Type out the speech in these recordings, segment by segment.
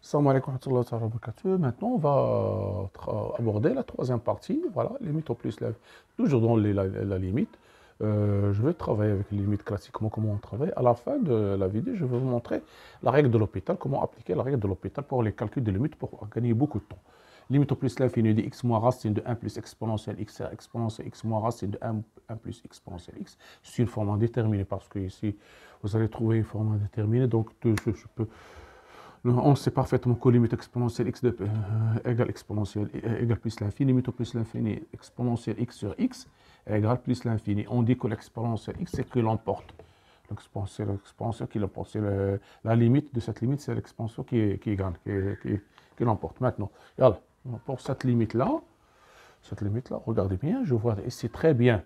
Salam alaikum wa rahmatullahi wa barakatuh. Maintenant, on va aborder la troisième partie. Voilà, limite au plus la, toujours dans la limite. Je vais travailler avec les limites classiquement, comment on travaille. À la fin de la vidéo, je vais vous montrer la règle de l'hôpital, comment appliquer la règle de l'hôpital pour les calculs de limites pour gagner beaucoup de temps. Limite au plus l'infini de x moins racine de 1 plus exponentielle x exponentielle x moins racine de 1 plus exponentielle x. C'est une forme indéterminée parce que ici, vous allez trouver une forme indéterminée. Donc, je peux. On sait parfaitement que limite exponentielle x égale exponentielle égale plus l'infini, limite au plus l'infini exponentielle x sur x égale plus l'infini. On dit que l'exponentielle x, c'est que l'emporte. L'exponentielle qui l'emporte. La limite de cette limite, c'est l'expansion qui gagne, qui l'emporte. Maintenant, voilà, pour cette limite-là, regardez bien, je vois ici très bien.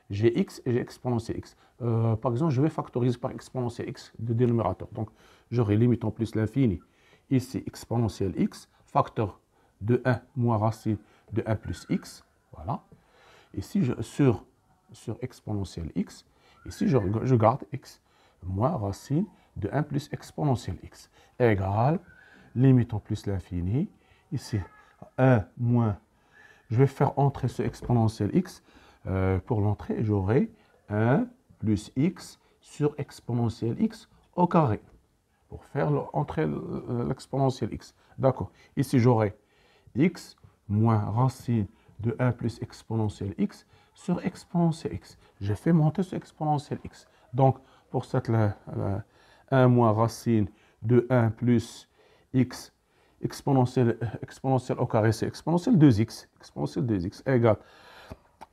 J'ai x et j'ai exponentielle x. Par exemple, je vais factoriser par exponentielle x de dénominateur. Donc, j'aurai limite en plus l'infini. Ici, exponentielle x, facteur de 1 moins racine de 1 plus x. Voilà. Ici, sur exponentielle x, ici, je garde x moins racine de 1 plus exponentielle x égale limite en plus l'infini. Ici, 1 moins, je vais faire entrer ce exponentielle x. Pour l'entrée, j'aurai 1 plus x sur exponentielle x au carré. Pour faire entrer l'exponentielle x. D'accord. Ici, j'aurai x moins racine de 1 plus exponentielle x sur exponentielle x. J'ai fait monter ce exponentielle x. Donc, pour cette 1 moins racine de 1 plus x exponentielle au carré, c'est exponentielle 2x. Exponentielle 2x égale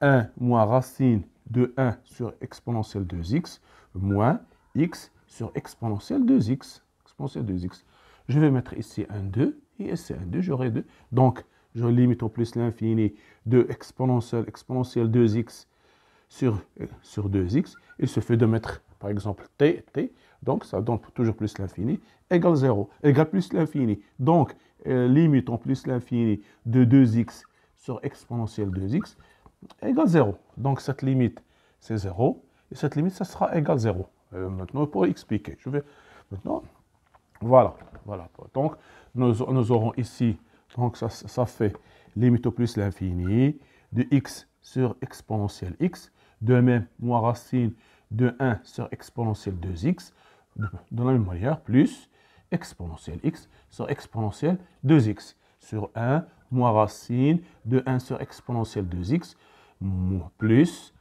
1 moins racine de 1 sur exponentielle 2x moins x sur exponentielle 2x. Exponentielle 2x. Je vais mettre ici un 2 et ici un 2, j'aurai 2. Donc, je limite au plus l'infini de exponentielle 2x sur 2x. Il suffit de mettre, par exemple, t. Donc, ça donne toujours plus l'infini, égale 0, égale plus l'infini. Donc, limite en plus l'infini de 2x sur exponentielle 2x égale 0. Donc, cette limite, c'est 0. Et cette limite, ça sera égal 0. Maintenant, pour expliquer, je vais maintenant, voilà. Donc, nous aurons ici, donc ça fait limite au plus l'infini de x sur exponentielle x. De même, moins racine de 1 sur exponentielle 2x. De la même manière, plus exponentielle x sur exponentielle 2x. Sur 1, moins racine de 1 sur exponentielle 2x, plus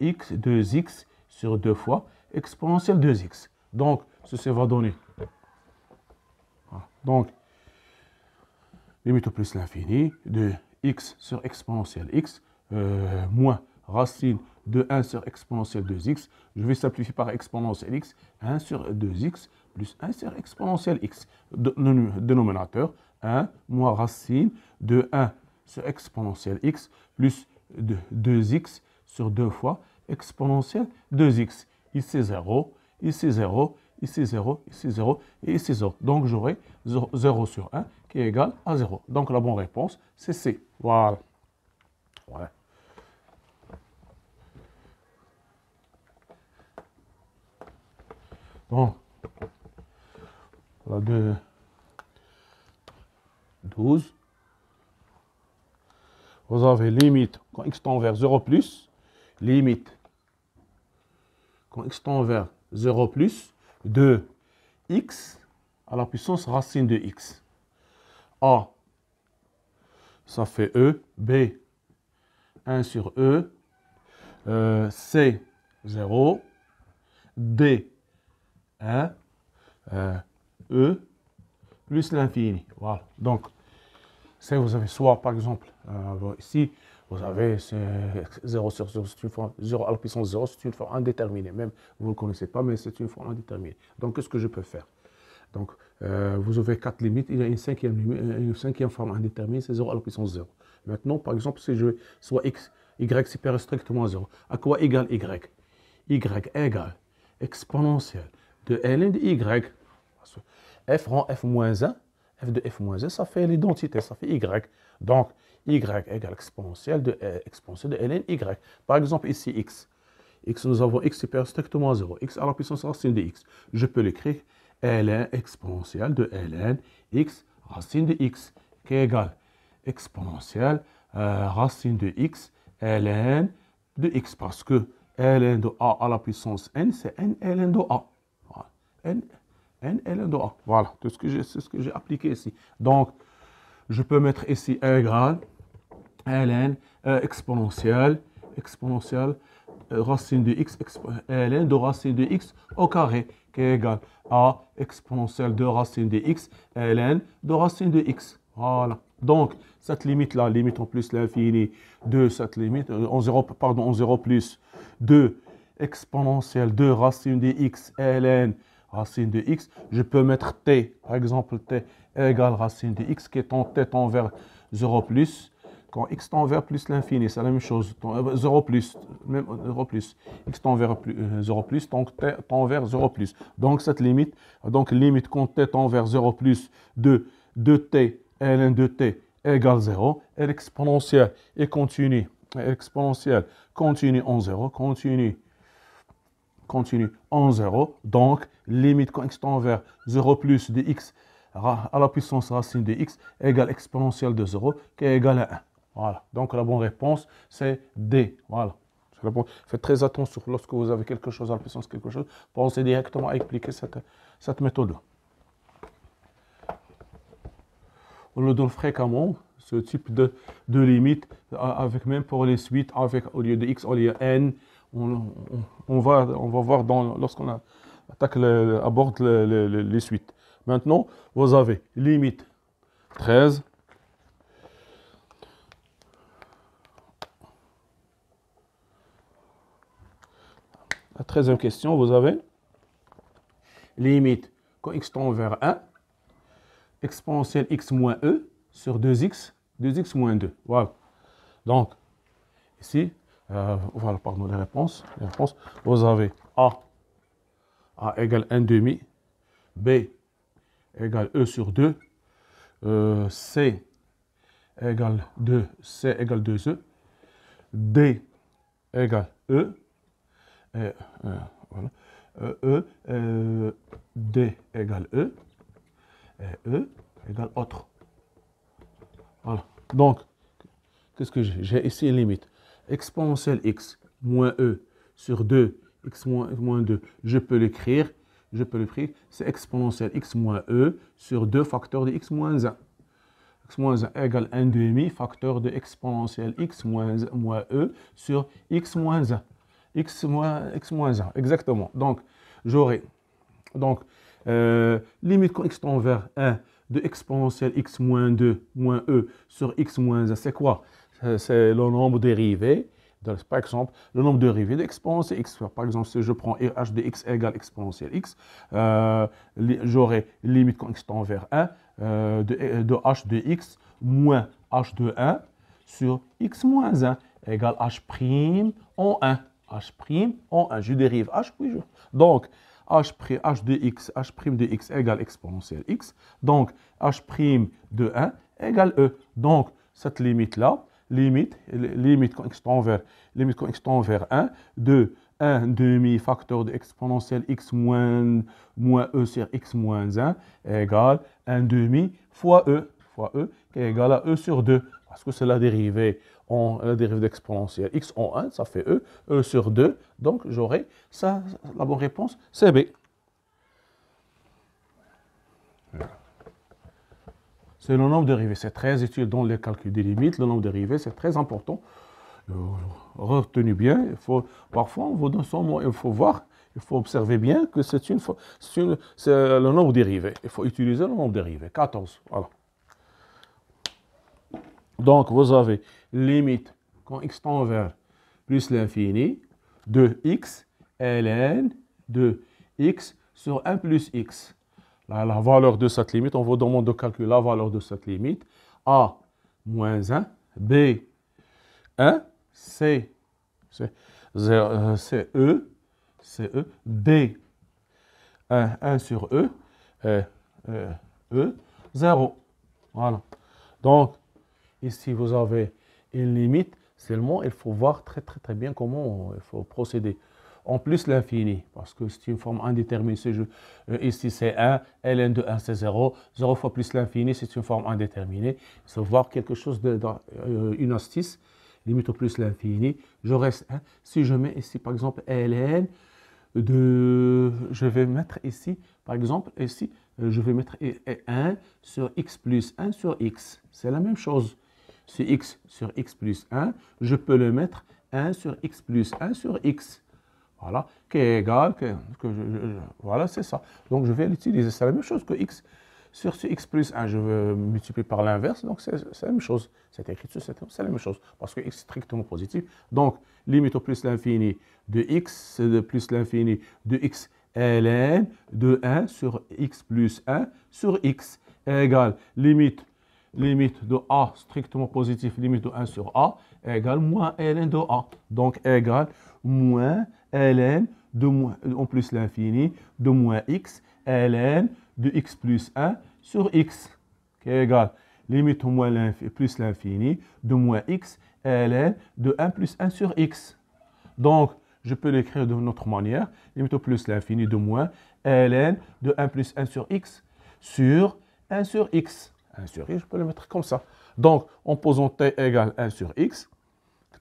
x, 2x sur 2 fois exponentielle 2x. Donc, ceci va donner. Donc, limite au plus l'infini de x sur exponentielle x moins racine de 1 sur exponentielle 2x. Je vais simplifier par exponentielle x. 1 sur 2x plus 1 sur exponentielle x. Dénominateur, 1 moins racine de 1 sur exponentielle x plus de 2x sur 2 fois exponentielle 2x. Ici 0, ici 0, ici 0, ici 0 et ici 0. Donc j'aurai 0 sur 1 qui est égal à 0. Donc la bonne réponse, c'est C. Voilà. Ouais. Bon. Voilà, 12. Vous avez limite quand x tend vers 0 plus, limite quand x tend vers 0 plus, de x à la puissance racine de x. A, ça fait E. B, 1 sur E. C, 0. D, 1. E, plus l'infini. Voilà. Donc, C, vous avez soit, par exemple, ici, vous avez 0 sur 0, c'est une forme 0 à la puissance 0, c'est une forme indéterminée. Même, vous ne le connaissez pas, mais c'est une forme indéterminée. Donc, qu'est-ce que je peux faire? Donc, vous avez 4 limites, il y a une cinquième forme indéterminée, c'est 0 à la puissance 0. Maintenant, par exemple, si je veux soit x, y supérieur strictement à 0, à quoi égale y? Y égale exponentielle de ln de y. F rend f moins 1, f de f moins 1, ça fait l'identité, ça fait y. Donc, y égale exponentielle de ln y. Par exemple, ici, x. Nous avons x supérieur strictement à 0. X à la puissance racine de x. Je peux l'écrire ln exponentielle de ln x racine de x qui est égale exponentielle racine de x ln de x, parce que ln de a à la puissance n, c'est n ln de a. Voilà. N ln de a. Voilà, c'est ce que j'ai appliqué ici. Donc, je peux mettre ici égale ln exponentielle racine de x, ln de racine de x au carré, qui est égal à exponentielle de racine de x, ln de racine de x. Voilà. Donc, cette limite-là, limite en plus l'infini de cette limite, en 0 plus de exponentielle de racine de x, ln racine de x, je peux mettre t, par exemple t égale racine de x, qui est en t tend vers 0 plus, quand x tend vers plus l'infini, c'est la même chose, 0 plus, même 0 plus, x tend vers 0 plus, donc t tend vers 0 plus. Donc cette limite, donc limite quand t tend vers 0 plus de 2t, ln de t égale 0, et l'exponentielle est continue, continue en 0, continue en 0, donc limite quand x tend vers 0 plus de x à la puissance racine de x égale exponentielle de 0 qui est égale à 1. Voilà, donc la bonne réponse c'est D. Voilà. Faites très attention lorsque vous avez quelque chose à la puissance quelque chose, pensez directement à expliquer cette méthode-là. On le donne fréquemment, ce type de limite, avec même pour les suites, avec au lieu de x, au lieu de n. On va voir lorsqu'on aborde les suites. Maintenant, vous avez limite 13. La 13e question, vous avez limite quand x tend vers 1, exponentielle x moins e sur 2x moins 2. Voilà. Donc, ici, voilà, pardon, les réponses. Vous avez A égale 1 demi, B égale E sur 2, C égale 2E, D égale E, voilà, D égale E, et E égale autre. Voilà. Donc, qu'est-ce que j'ai? J'ai ici une limite. Exponentielle x moins E sur 2, x moins 2, je peux l'écrire, c'est exponentielle x moins E sur 2 facteur de x moins 1. X moins 1 égale 1 demi facteur de exponentielle x moins E sur x moins 1. X moins 1, exactement. Donc, j'aurai limite quand x tend vers 1 de exponentielle x moins 2 moins E sur x moins 1, c'est quoi? C'est le nombre dérivé. Par exemple, le nombre dérivé d'exponentielle x. Par exemple, si je prends h de x égale exponentielle x, j'aurai limite quand x tend vers 1 de h de x moins h de 1 sur x moins 1 égale h' en 1. H' en 1. Je dérive h, puis je... Donc, h de x égale exponentielle x. Donc, h' de 1 égale e. Donc, cette limite-là, limite quand x tend vers 1 de 1 demi facteur de exponentielle x moins e sur x moins 1 égale 1 demi fois e, qui est égal à e sur 2. Parce que c'est la dérivée d'exponentielle x en 1, ça fait e sur 2. Donc, j'aurai ça, la bonne réponse, c'est B. C'est le nombre dérivé. C'est très utile dans les calculs des limites. Le nombre dérivé, c'est très important. Retenez bien. Parfois, on vous donne son mot. Il faut voir, il faut observer bien que c'est le nombre dérivé. Il faut utiliser le nombre dérivé. 14. Voilà. Donc, vous avez limite quand x tend vers plus l'infini de x ln de x sur 1 plus x. La valeur de cette limite, on vous demande de calculer la valeur de cette limite. A moins 1, B 1, C E, D 1 sur E, E 0. Voilà. Donc, ici, vous avez une limite. Seulement, il faut voir très bien comment il faut procéder. en plus l'infini, parce que c'est une forme indéterminée. Ici, c'est 1, ln de 1, c'est 0. 0 fois plus l'infini, c'est une forme indéterminée. Il faut voir quelque chose une astuce, limite au plus l'infini. Je reste 1. Si je mets ici, par exemple, ln je vais mettre ici, par exemple, ici, je vais mettre 1 sur x plus 1 sur x. C'est la même chose. C'est x sur x plus 1, je peux le mettre 1 sur x plus 1 sur x. Voilà, qui est égal, voilà, c'est ça. Donc, je vais l'utiliser. C'est la même chose que x sur ce x plus 1. Je veux multiplier par l'inverse, donc c'est la même chose. Cette écriture, c'est la même chose, parce que x est strictement positif. Donc, limite au plus l'infini de x, de plus l'infini de x ln de 1 sur x plus 1 sur x égale limite de a strictement positif, limite de 1 sur a, égale moins ln de a. Donc, égale moins ln de moins, en plus l'infini de moins x ln de x plus 1 sur x, qui est égal limite au moins plus l'infini de moins x ln de 1 plus 1 sur x. Donc, je peux l'écrire d'une autre manière, limite au plus l'infini de moins ln de 1 plus 1 sur x sur 1 sur x. 1 sur x, je peux le mettre comme ça. Donc, en posant t égale 1 sur x,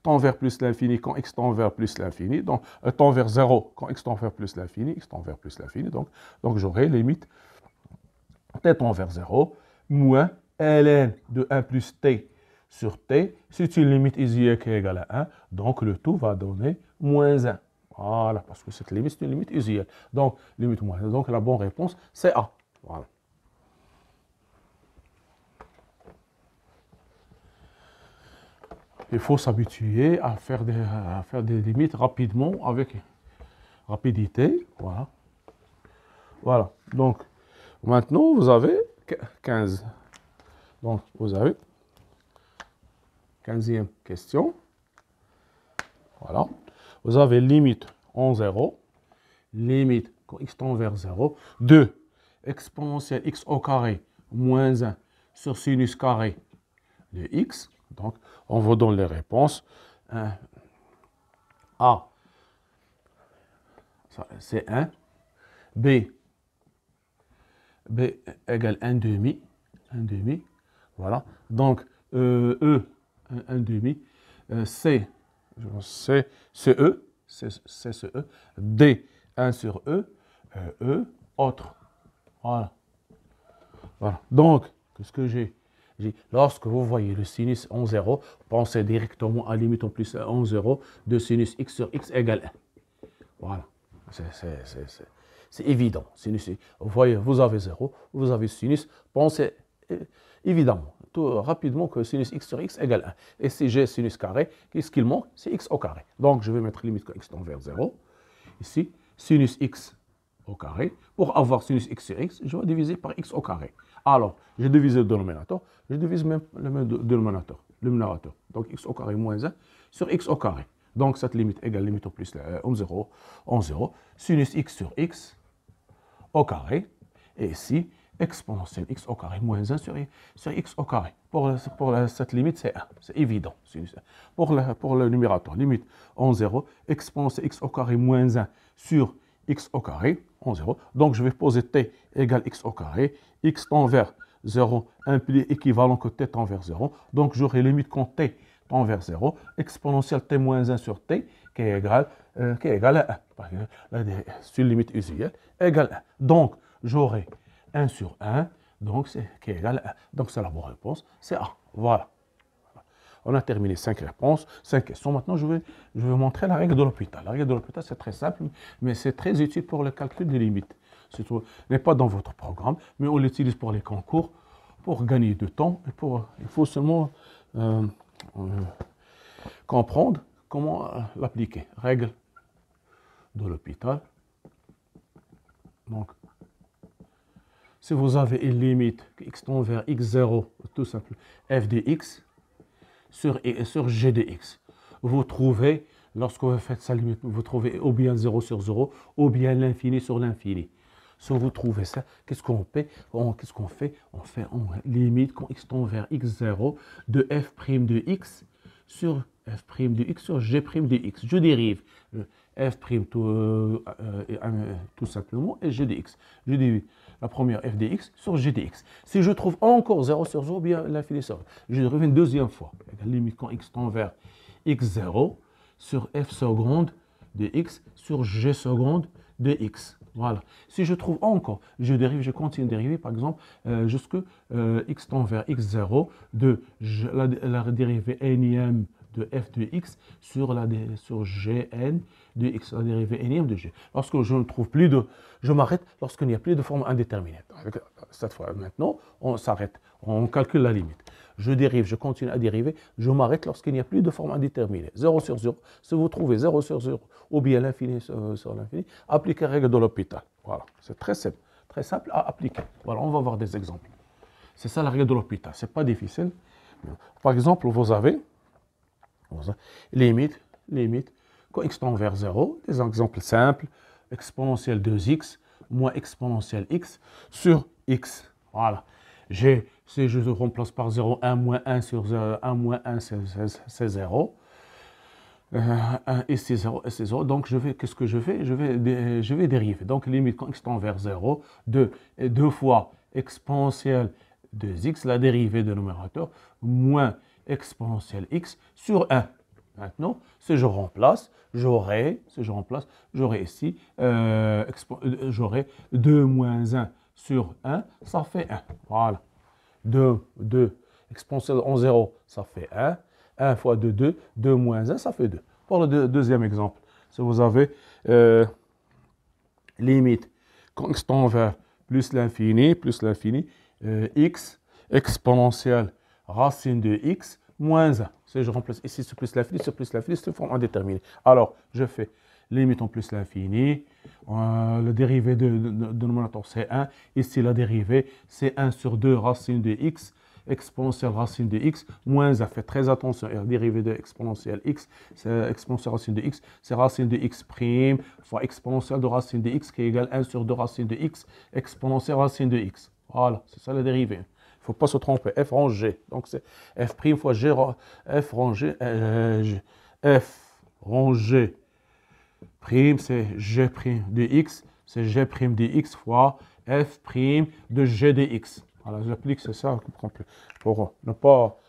tend vers plus l'infini quand x tend vers plus l'infini, donc tend vers 0 quand x tend vers plus l'infini, x tend vers plus l'infini, donc j'aurai limite t tend vers 0, moins ln de 1 plus t sur t, c'est une limite usuelle qui est égale à 1, donc le tout va donner moins 1. Voilà, parce que cette limite, c'est une limite usuelle. Donc, limite moins 1. Donc, la bonne réponse, c'est A. Voilà. Il faut s'habituer à faire des limites rapidement, avec rapidité. Voilà. Voilà. Donc, maintenant, vous avez 15. Donc, vous avez 15e question. Voilà. Vous avez limite en 0, limite quand x tend vers 0, de exponentielle x au carré moins 1 sur sinus carré de x. Donc, on vous donne les réponses. A, c'est 1. B égale 1 demi. 1 demi. Voilà. Donc, E, 1 demi. C, c'est E. C'est ce E. D, 1 sur E. E, autre. Voilà. Voilà. Donc, qu'est-ce que j'ai? Lorsque vous voyez le sinus en 0, pensez directement à limite en plus en 0 de sinus x sur x égale 1. Voilà. C'est évident. Sinus, vous voyez, vous avez 0, vous avez sinus, pensez évidemment, tout rapidement que sinus x sur x égale 1. Et si j'ai sinus carré, qu'est-ce qu'il manque? C'est x au carré. Donc, je vais mettre limite quand x tend vers 0. Ici, sinus x au carré. Pour avoir sinus x sur x, je vais diviser par x au carré. Alors, j'ai divisé le dénominateur, je divise même le dénominateur, le numérateur. Donc, x au carré moins 1 sur x au carré. Donc, cette limite égale limite au plus en 0, sinus x sur x au carré. Et ici, exponentielle x au carré moins 1 sur x au carré. Pour cette limite, c'est 1. C'est évident. Pour le numérateur, limite en 0, exponentielle x au carré moins 1 sur x au carré en 0. Donc, je vais poser t égale x au carré. X tend vers 0 implique équivalent que t tend vers 0. Donc, j'aurai limite quand t tend vers 0, exponentielle t moins 1 sur t, qui est égal à 1. C'est une limite usuelle, égale 1. Donc, j'aurai 1 sur 1, donc qui est égal à 1. Donc, c'est la bonne réponse, c'est A. Voilà. On a terminé 5 réponses, 5 questions. Maintenant, je vais vous montrer la règle de l'hôpital. La règle de l'hôpital, c'est très simple, mais c'est très utile pour le calcul des limites. Ce n'est pas dans votre programme, mais on l'utilise pour les concours, pour gagner du temps. Il faut seulement comprendre comment l'appliquer. Règle de l'hôpital. Donc, si vous avez une limite x tend vers x0, tout simple, f de x, sur g de x. Vous trouvez, lorsque vous faites sa limite, vous trouvez ou bien 0 sur 0, ou bien l'infini sur l'infini. Si vous trouvez ça, qu'est-ce qu'on fait? On limite quand x tend vers x0 de f' de x sur f' de x sur g' de x. Je dérive f' tout simplement, et g de x. Je divise la première f de x sur g de x. Si je trouve encore 0 sur 0, bien l'infini sort. Je reviens une deuxième fois. Limite quand x tend vers x0 sur f seconde de x sur g seconde de x. Voilà. Si je trouve encore, je continue de dériver, par exemple, jusque x tend vers x0 de la dérivée énième de f de x sur gn de x, la dérivée énième de g. Lorsque je ne trouve plus de... Je m'arrête lorsqu'il n'y a plus de forme indéterminée. Cette fois, maintenant, on s'arrête. On calcule la limite. Je dérive, je continue à dériver, je m'arrête lorsqu'il n'y a plus de forme indéterminée. 0 sur 0. Si vous trouvez 0 sur 0 ou bien l'infini sur l'infini, appliquez la règle de l'hôpital. Voilà, c'est très simple à appliquer. Voilà, on va voir des exemples. C'est ça la règle de l'hôpital, c'est pas difficile. Par exemple, vous avez limite, quand x tend vers 0, des exemples simples, exponentielle 2x moins exponentielle x sur x. Voilà. Si je remplace par 0, 1 moins 1 sur 1 moins 1, c'est 0. 1 et c'est 0 et c'est 0. Donc, qu'est-ce que je fais? Je vais dériver. Donc, limite quand x tend vers 0, 2 fois exponentielle 2x, la dérivée de numérateur, moins exponentielle x sur 1. Maintenant, si je remplace, j'aurai ici, j'aurai 2 moins 1 sur 1, ça fait 1. Voilà. 2 exponentielle en 0, ça fait 1. 1 fois 2, 2. 2 moins 1, ça fait 2. Pour le deuxième exemple, si vous avez limite quand x tend vers plus l'infini, x exponentielle racine de x moins 1. Si je remplace ici sur plus l'infini, c'est une forme indéterminée. Alors, je fais limite en plus l'infini, le dérivé de numérateur c'est 1, ici la dérivée c'est 1 sur 2 racine de x, exponentielle racine de x, moins 1. Faites très attention, la dérivée de exponentielle x, c'est exponentielle racine de x, c'est racine de x prime fois exponentielle de racine de x qui est égal à 1 sur 2 racine de x, exponentielle racine de x. Voilà, c'est ça la dérivée. Il ne faut pas se tromper, f rang g. Donc c'est f prime fois g, f rang g, f rang g prime, c'est g prime de x, c'est g prime de x fois f prime de g de x. Voilà, j'applique, c'est ça, pour ne pas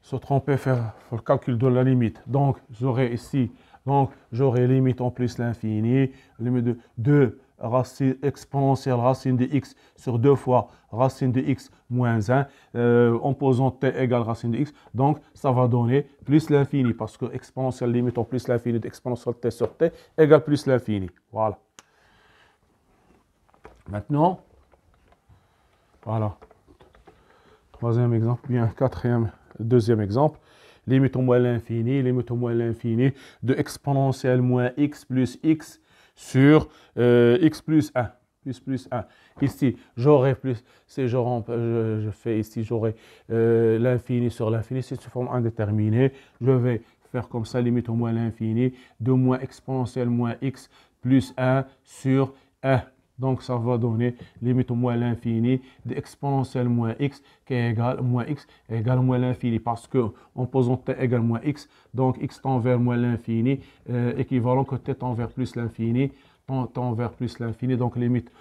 se tromper, faire le calcul de la limite. Donc, j'aurai ici, limite en plus l'infini, limite de 2 racine exponentielle racine de x sur 2 fois racine de x moins 1, en posant t égale racine de x. Donc, ça va donner plus l'infini, parce que exponentielle limite en plus l'infini d'exponentielle t sur t égale plus l'infini. Voilà. Maintenant, voilà. Troisième exemple, bien deuxième exemple. Limite au moins l'infini de exponentielle moins x plus x sur x plus 1. Plus 1. Ici, j'aurai plus, si je fais ici, j'aurai l'infini sur l'infini, c'est une forme indéterminée. Je vais faire comme ça, limite au moins l'infini de moins exponentielle moins x plus 1 sur 1. Donc, ça va donner limite au moins l'infini de exponentielle moins x qui est égal moins x égale moins l'infini. Parce que en posant t égale moins x, donc x tend vers moins l'infini, équivalent que t tend vers plus l'infini, tend vers plus l'infini. Donc, limite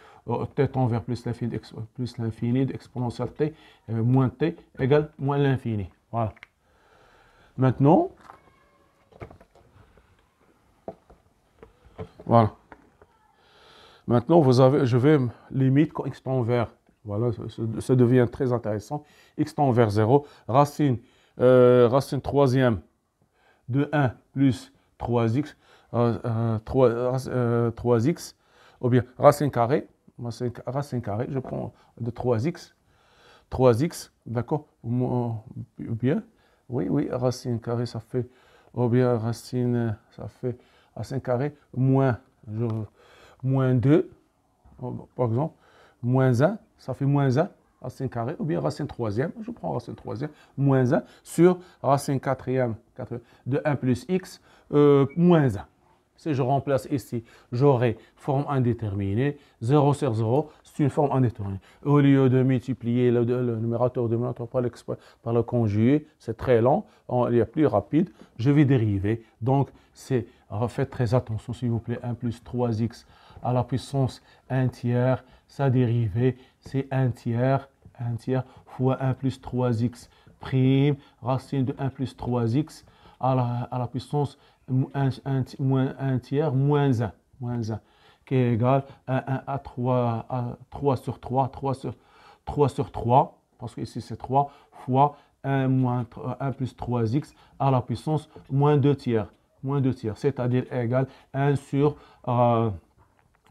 t tend vers plus l'infini d'exponentielle t moins t égale moins l'infini. Voilà. Maintenant, voilà. Maintenant, je vais limite quand x tend vers, voilà, ça devient très intéressant. X tend vers 0, racine troisième de 1 plus 3x, 3x, ou bien racine carrée, je prends de 3x, d'accord, ou bien, oui, racine carrée, ça fait, ou bien racine carrée, moins 2, par exemple, moins 1, ça fait moins 1, racine carrée, ou bien racine troisième, je prends racine troisième, moins 1 sur racine quatrième de 1 plus x, moins 1. Si je remplace ici, j'aurai forme indéterminée. 0 sur 0, c'est une forme indéterminée. Au lieu de multiplier le numérateur et le dénominateur par le conjugué, c'est très lent, il est plus rapide, je vais dériver. Donc, faites très attention, s'il vous plaît, 1 plus 3x à la puissance 1 tiers, sa dérivée, c'est 1 tiers fois 1 plus 3x prime, racine de 1 plus 3x à la puissance moins 1 tiers moins 1, qui est égal à 1 à 3 sur 3, 3 sur 3, parce que ici c'est 3, fois 1 plus 3x à la puissance moins 2 tiers, c'est-à-dire égal 1 sur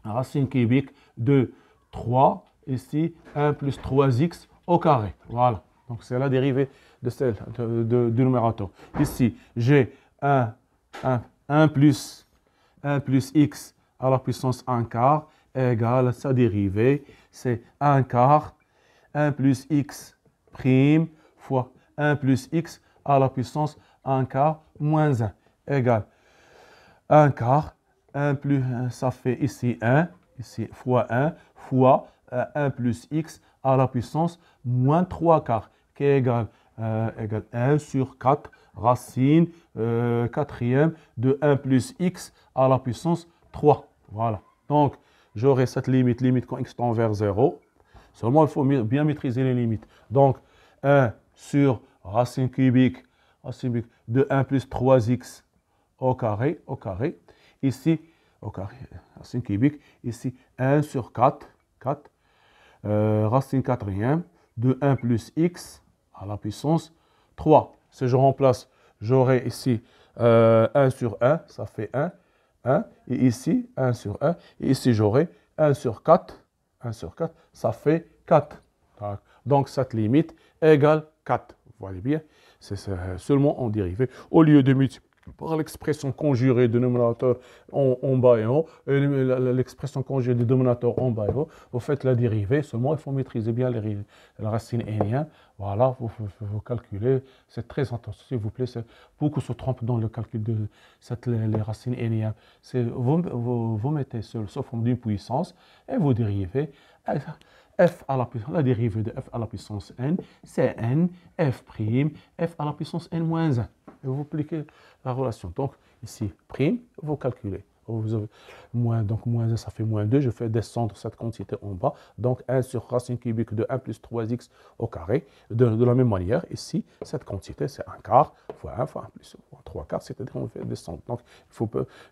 racine cubique de 3, ici 1 plus 3x au carré. Voilà, donc c'est la dérivée de celle du numérateur. Ici, j'ai 1 plus x à la puissance 1 quart égale sa dérivée, c'est 1 quart, 1 plus x prime fois 1 plus x à la puissance 1 quart moins 1 égale 1 quart, 1 plus, ça fait ici 1, ici fois 1, fois 1 plus x à la puissance moins 3 quarts, qui est égal 1 sur 4 racine quatrième de 1 plus x à la puissance 3. Voilà. Donc, j'aurai cette limite quand x tend vers 0. Seulement, il faut bien maîtriser les limites. Donc, 1 sur racine cubique de 1 plus 3x au carré. Ici, au carré, racine cubique. Ici, 1 sur 4, racine quatrième de 1 plus x à la puissance 3. Si je remplace, j'aurai ici 1 sur 1, ça fait 1. Et ici, 1 sur 1. Et ici, j'aurai 1 sur 4. Ça fait 4. Donc, cette limite égale 4. Vous voyez bien, c'est seulement en dérivée. Au lieu de multiplier par l'expression conjurée du numérateur en bas et en haut, et l'expression conjurée du dénominateur en bas et en haut, vous faites la dérivée. Seulement, il faut maîtriser bien la racine n. Voilà, vous calculez. C'est très attention, s'il vous plaît. Beaucoup se trompent dans le calcul de les racines n. Vous mettez sous forme d'une puissance et vous dérivez. La dérivée de f à la puissance n, c'est n, f prime, f à la puissance n moins 1. Et vous appliquez la relation. Donc, ici, prime, vous calculez. Donc, moins 1, ça fait moins 2. Je fais descendre cette quantité en bas. Donc, 1 sur racine cubique de 1 plus 3x au carré. De la même manière, ici, cette quantité, c'est 1 quart fois 1 fois 1 plus 3 quarts. C'est-à-dire qu'on fait descendre. Donc, il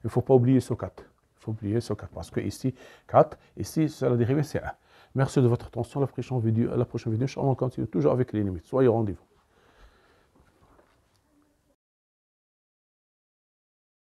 ne faut pas oublier ce 4. Il faut oublier ce 4 parce que ici, 4, ici, la dérivée, c'est 1. Merci de votre attention. La prochaine vidéo, on continue toujours avec les limites. Soyez au rendez-vous.